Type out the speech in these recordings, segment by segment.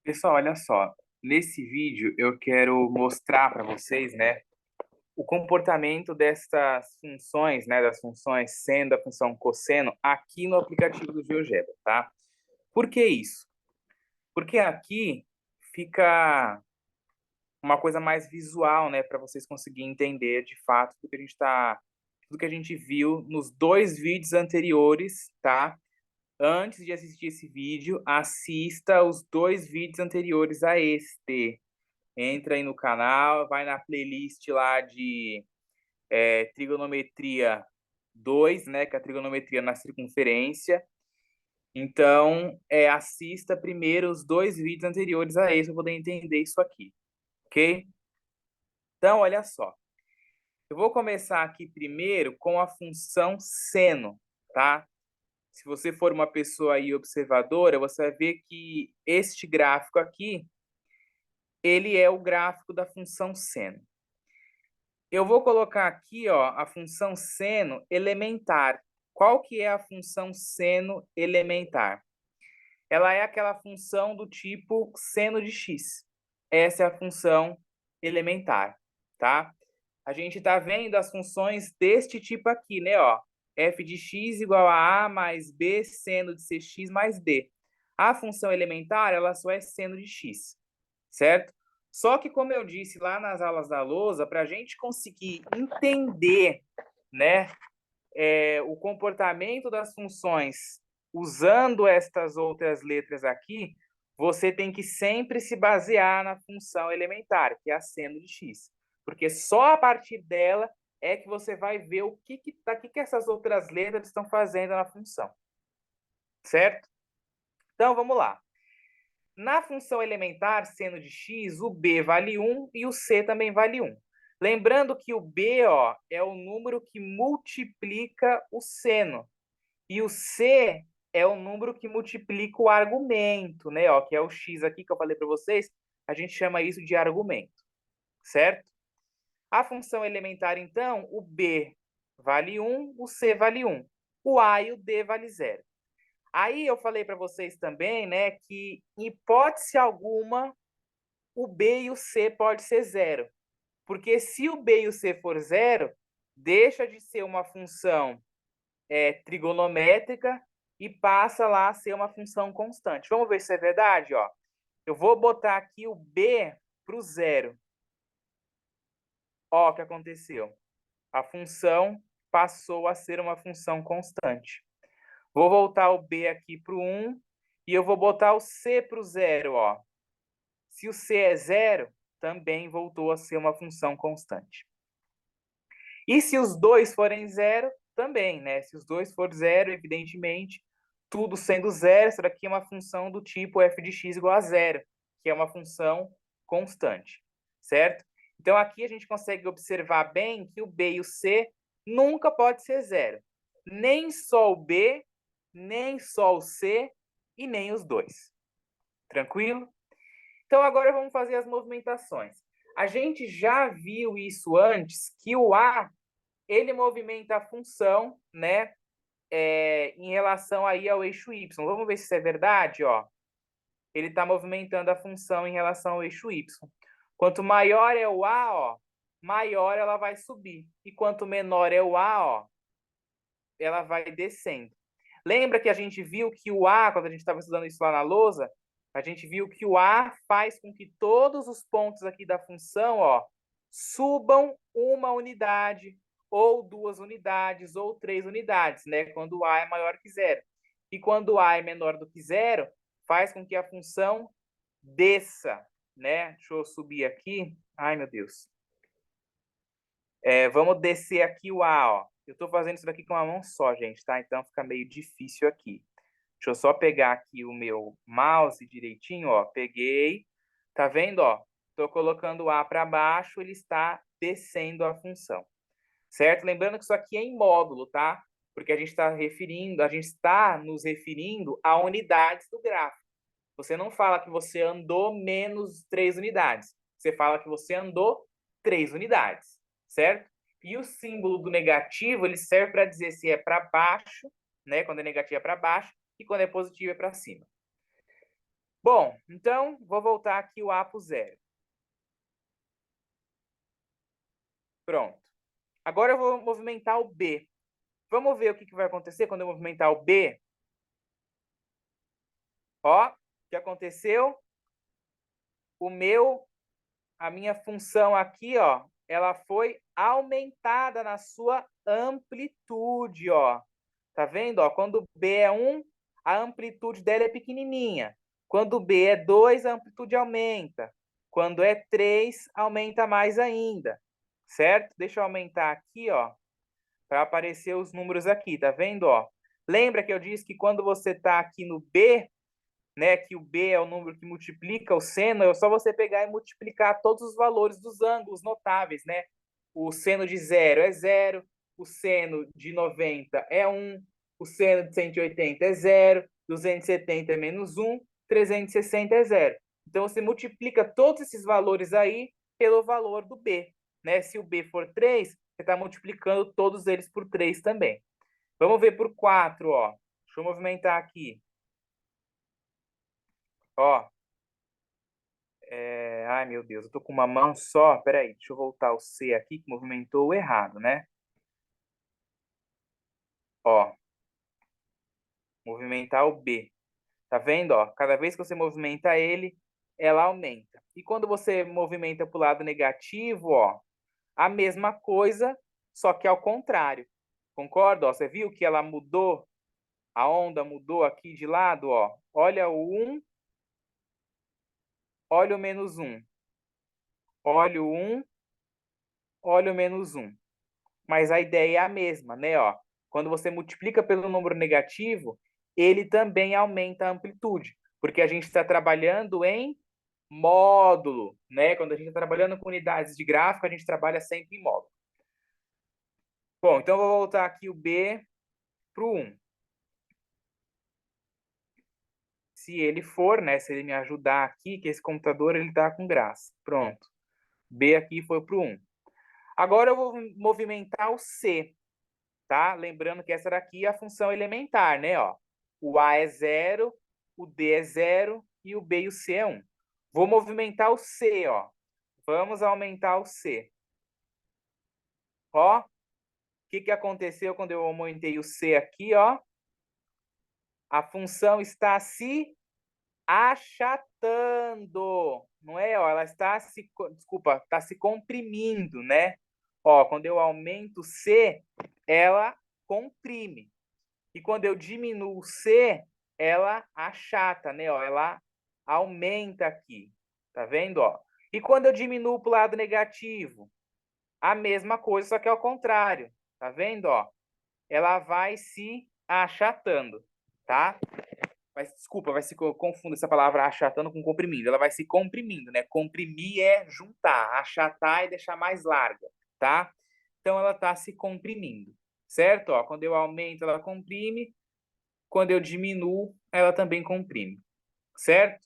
Pessoal, olha só. Nesse vídeo eu quero mostrar para vocês, né, o comportamento dessas funções, né, das funções seno, da função cosseno, aqui no aplicativo do GeoGebra, tá? Por que isso? Porque aqui fica uma coisa mais visual, né, para vocês conseguirem entender de fato tudo que a gente viu nos dois vídeos anteriores, tá? Antes de assistir esse vídeo, assista os dois vídeos anteriores a este. Entra aí no canal, vai na playlist lá de trigonometria 2, né, que é a trigonometria na circunferência. Então, assista primeiro os dois vídeos anteriores a esse para poder entender isso aqui, ok? Então, olha só. Eu vou começar aqui primeiro com a função seno, tá? Se você for uma pessoa aí observadora, você vai ver que este gráfico aqui, ele é o gráfico da função seno. Eu vou colocar aqui, ó, a função seno elementar. Qual que é a função seno elementar? Ela é aquela função do tipo seno de x. Essa é a função elementar, tá? A gente está vendo as funções deste tipo aqui, né? Ó, f de x igual a mais b seno de cx mais d. A função elementar, ela só é seno de x, certo? Só que, como eu disse lá nas aulas da lousa, para a gente conseguir entender, né, o comportamento das funções usando estas outras letras aqui, você tem que sempre se basear na função elementar, que é a seno de x. Porque só a partir dela é que você vai ver o que essas outras letras estão fazendo na função. Certo? Então, vamos lá. Na função elementar seno de x, o b vale 1 e o c também vale 1. Lembrando que o b, ó, é o número que multiplica o seno. E o c é o número que multiplica o argumento, né? Ó, que é o x aqui que eu falei para vocês. A gente chama isso de argumento, certo? A função elementar, então, o b vale 1, o c vale 1. O a e o d vale 0. Aí eu falei para vocês também, né, que em hipótese alguma o b e o c pode ser 0. Porque se o b e o c for 0, deixa de ser uma função trigonométrica e passa lá a ser uma função constante. Vamos ver se é verdade? Ó. Eu vou botar aqui o b para o 0. Ó, o que aconteceu? A função passou a ser uma função constante. Vou voltar o b aqui para o 1 e eu vou botar o c para o 0. Ó. Se o c é 0, também voltou a ser uma função constante. E se os dois forem 0, também, né? Se os dois forem 0, evidentemente, tudo sendo 0, isso daqui é uma função do tipo f de x igual a 0, que é uma função constante, certo? Então, aqui a gente consegue observar bem que o b e o c nunca pode ser 0. Nem só o b, nem só o c e nem os dois. Tranquilo? Então, agora vamos fazer as movimentações. A gente já viu isso antes, que o a ele movimenta a função, né, em relação aí ao eixo y. Vamos ver se isso é verdade, ó. Ele está movimentando a função em relação ao eixo y. Quanto maior é o a, ó, maior ela vai subir. E quanto menor é o a, ó, ela vai descendo. Lembra que a gente viu que o a, quando a gente estava estudando isso lá na lousa, a gente viu que o a faz com que todos os pontos aqui da função, ó, subam uma unidade, ou 2 unidades, ou 3 unidades, né? Quando o a é maior que 0. E quando o a é menor do que 0, faz com que a função desça, né? Deixa eu subir aqui. Ai, meu Deus. Vamos descer aqui o a, ó. Eu estou fazendo isso daqui com uma mão só, gente, tá? Então fica meio difícil aqui. Deixa eu só pegar aqui o meu mouse direitinho, ó. Peguei. Tá vendo, ó? Estou colocando o a para baixo, ele está descendo a função. Certo? Lembrando que isso aqui é em módulo, tá? Porque a gente está nos referindo a unidades do gráfico. Você não fala que você andou menos 3 unidades. Você fala que você andou 3 unidades, certo? E o símbolo do negativo, ele serve para dizer se é para baixo, né? Quando é negativo é para baixo, e quando é positivo é para cima. Bom, então, vou voltar aqui o A para o zero. Pronto. Agora eu vou movimentar o B. Vamos ver o que vai acontecer quando eu movimentar o B? Ó, o que aconteceu? A minha função aqui, ó, ela foi aumentada na sua amplitude, ó. Tá vendo? Ó, quando B é 1, a amplitude dela é pequenininha. Quando B é 2, a amplitude aumenta. Quando é 3, aumenta mais ainda. Certo? Deixa eu aumentar aqui, ó, para aparecer os números aqui, tá vendo, ó? Lembra que eu disse que quando você está aqui no B, né, que o B é o número que multiplica o seno, é só você pegar e multiplicar todos os valores dos ângulos notáveis, né? O seno de 0 é 0, o seno de 90 é 1, o seno de 180 é 0, 270 é menos 1, 360 é 0. Então, você multiplica todos esses valores aí pelo valor do B. Né? Se o B for 3, você está multiplicando todos eles por 3 também. Vamos ver por 4, ó. Deixa eu movimentar aqui. Ó, ai, meu Deus, eu tô com uma mão só. Peraí, deixa eu voltar o C aqui, que movimentou o errado, né? Ó, movimentar o B. Tá vendo, ó? Cada vez que você movimenta ele, ela aumenta. E quando você movimenta para o lado negativo, ó, a mesma coisa, só que ao contrário. Concorda? Ó, você viu que ela mudou? A onda mudou aqui de lado, ó. Olha o 1, olha o menos 1. Olha o 1, olha o menos 1. Mas a ideia é a mesma, né? Ó, quando você multiplica pelo número negativo, ele também aumenta a amplitude, porque a gente está trabalhando em módulo, né? Quando a gente está trabalhando com unidades de gráfico, a gente trabalha sempre em módulo. Bom, então eu vou voltar aqui o B para o 1. Se ele for, né? Se ele me ajudar aqui, que esse computador ele está com graça. Pronto. B aqui foi para o 1. Agora eu vou movimentar o C. Tá? Lembrando que essa daqui é a função elementar, né? Ó, o A é 0, o D é 0 e o B e o C é 1. Vou movimentar o C, ó. Vamos aumentar o C. Ó, o que aconteceu quando eu aumentei o C aqui, ó? A função está se achatando, não é? Ó, ela está se, desculpa, está se comprimindo, né? Ó, quando eu aumento o C, ela comprime. E quando eu diminuo o C, ela achata, né? Ó, ela aumenta aqui. Tá vendo? Ó? E quando eu diminuo para o lado negativo, a mesma coisa, só que ao contrário. Tá vendo? Ó? Ela vai se achatando, tá? Mas, desculpa, vai se confunde essa palavra achatando com comprimindo. Ela vai se comprimindo, né? Comprimir é juntar, achatar é deixar mais larga, tá? Então ela está se comprimindo, certo? Ó, quando eu aumento, ela comprime. Quando eu diminuo, ela também comprime, certo?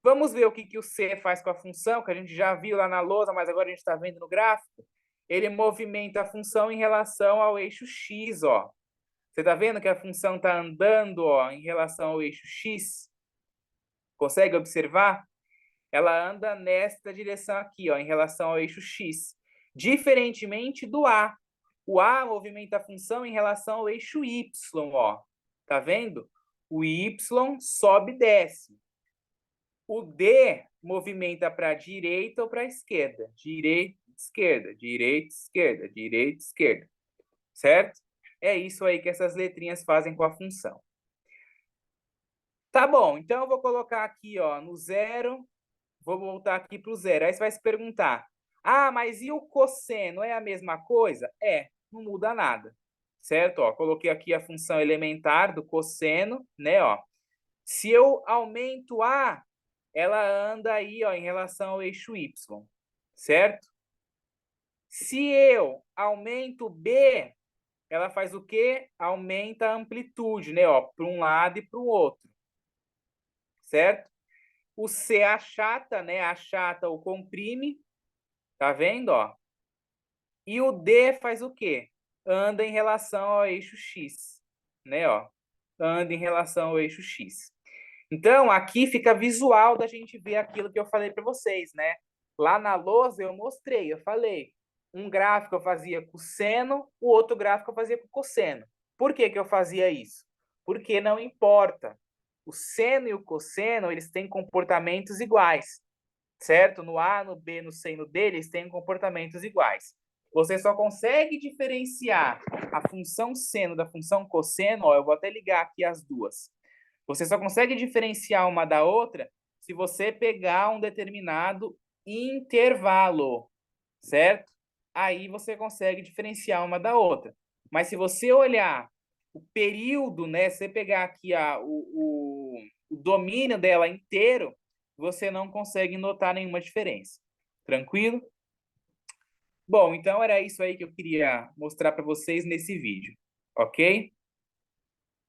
Vamos ver o que o C faz com a função, que a gente já viu lá na lousa, mas agora a gente está vendo no gráfico. Ele movimenta a função em relação ao eixo X, ó. Você está vendo que a função está andando, ó, em relação ao eixo X? Consegue observar? Ela anda nesta direção aqui, ó, em relação ao eixo X. Diferentemente do A. O A movimenta a função em relação ao eixo Y, ó. Tá vendo? O Y sobe e desce. O D movimenta para a direita ou para a esquerda. Direita, esquerda, direita, esquerda, direita, esquerda. Certo? É isso aí que essas letrinhas fazem com a função. Tá bom, então eu vou colocar aqui, ó, no zero. Vou voltar aqui para o zero. Aí você vai se perguntar: ah, mas e o cosseno? É a mesma coisa? É, não muda nada. Certo? Ó, coloquei aqui a função elementar do cosseno, né? Ó. Se eu aumento A, ela anda aí, ó, em relação ao eixo Y. Certo? Se eu aumento B, ela faz o quê? Aumenta a amplitude, né? Ó, para um lado e para o outro. Certo? O C achata, né? Achata ou comprime. Tá vendo, ó? E o D faz o quê? Anda em relação ao eixo X, né, ó? Anda em relação ao eixo X. Então, aqui fica visual da gente ver aquilo que eu falei para vocês, né? Lá na lousa eu mostrei, eu falei, um gráfico eu fazia com seno, o outro gráfico eu fazia com cosseno. Por que que eu fazia isso? Porque não importa. O seno e o cosseno, eles têm comportamentos iguais, certo? No A, no B, no C e no D, eles têm comportamentos iguais. Você só consegue diferenciar a função seno da função cosseno, ó, eu vou até ligar aqui as duas. Você só consegue diferenciar uma da outra se você pegar um determinado intervalo, certo? Aí você consegue diferenciar uma da outra. Mas se você olhar o período, né? Se você pegar aqui o domínio dela inteiro, você não consegue notar nenhuma diferença. Tranquilo? Bom, então era isso aí que eu queria mostrar para vocês nesse vídeo, ok?